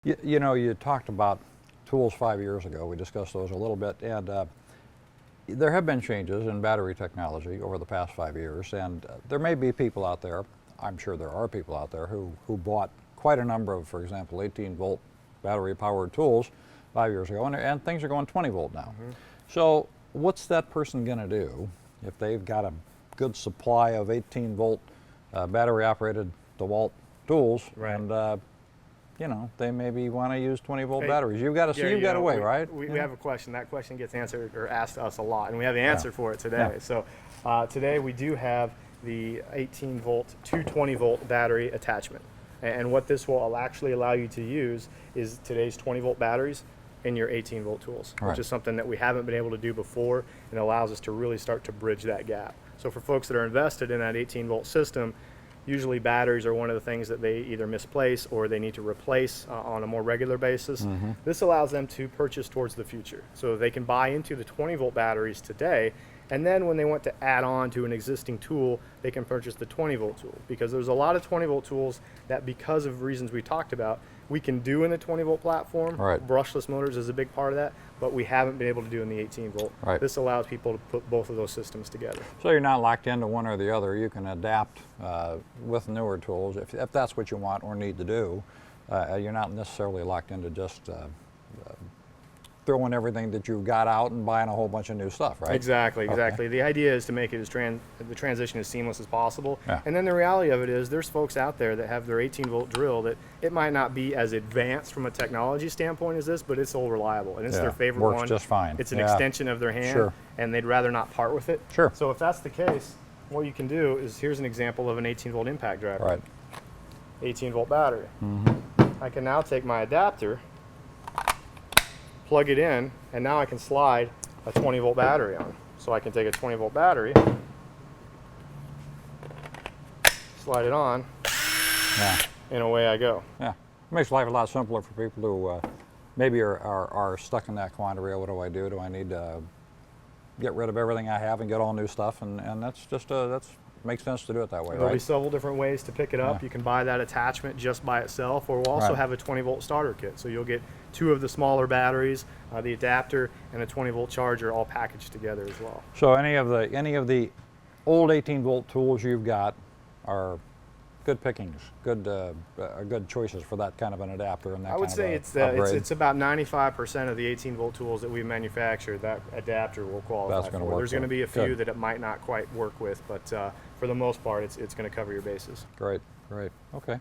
You know, you talked about tools 5 years ago. We discussed those a little bit, and there have been changes in battery technology over the past 5 years, and there may be people out there, I'm sure there are people out there who bought quite a number of, for example, 18-volt battery-powered tools 5 years ago, and things are going 20-volt now. Mm-hmm. So what's that person going to do if they've got a good supply of 18-volt battery-operated DeWalt tools, Right. and you know, they maybe want to use 20-volt batteries? You've got to see, you've got a way, right? We have a question. That question gets answered or asked us a lot, and we have the answer for it today. Yeah. So today we do have the 18-volt to 20-volt battery attachment. And what this will actually allow you to use is today's 20-volt batteries in your 18-volt tools, Right. which is something that we haven't been able to do before, and allows us to really start to bridge that gap. So for folks that are invested in that 18-volt system, usually batteries are one of the things that they either misplace or they need to replace on a more regular basis. Mm-hmm. This allows them to purchase towards the future. So they can buy into the 20-volt batteries today, and then when they want to add on to an existing tool, they can purchase the 20-volt tool. Because there's a lot of 20-volt tools that, because of reasons we talked about, we can do in the 20-volt platform. Right. Brushless motors is a big part of that, but we haven't been able to do in the 18-volt. Right. This allows people to put both of those systems together. So you're not locked into one or the other. You can adapt with newer tools if that's what you want or need to do. You're not necessarily locked into just throwing everything that you've got out and buying a whole bunch of new stuff, right? Exactly. Okay. The idea is to make it the transition as seamless as possible. Yeah. And then the reality of it is there's folks out there that have their 18-volt drill that it might not be as advanced from a technology standpoint as this, but it's all reliable, and it's Yeah, their favorite works one. just fine. It's an Yeah. extension of their hand, Sure. and they'd rather not part with it. Sure. So if that's the case, what you can do is, here's an example of an 18-volt impact driver. Right. 18-volt battery. Mm-hmm. I can now take my adapter, plug it in, and now I can slide a 20-volt battery on. So I can take a 20-volt battery, slide it on, Yeah. and away I go. Yeah. It makes life a lot simpler for people who maybe are stuck in that quandary. What do I do? Do I need to get rid of everything I have and get all new stuff? And that's just that's makes sense to do it that way, There'll be right? several different ways to pick it up. Yeah. You can buy that attachment just by itself, or we'll also Right. have a 20-volt starter kit. So you'll get two of the smaller batteries, the adapter, and a 20-volt charger all packaged together as well. So any of the old 18-volt tools you've got are good pickings, good choices for that kind of an adapter and that I would kind say of upgrade. it's about 95% of the 18-volt tools that we manufacture, that adapter will qualify That's for. gonna work There's going to for. be a few Good. that it might not quite work with, but for the most part, it's going to cover your bases. Great, great. Okay.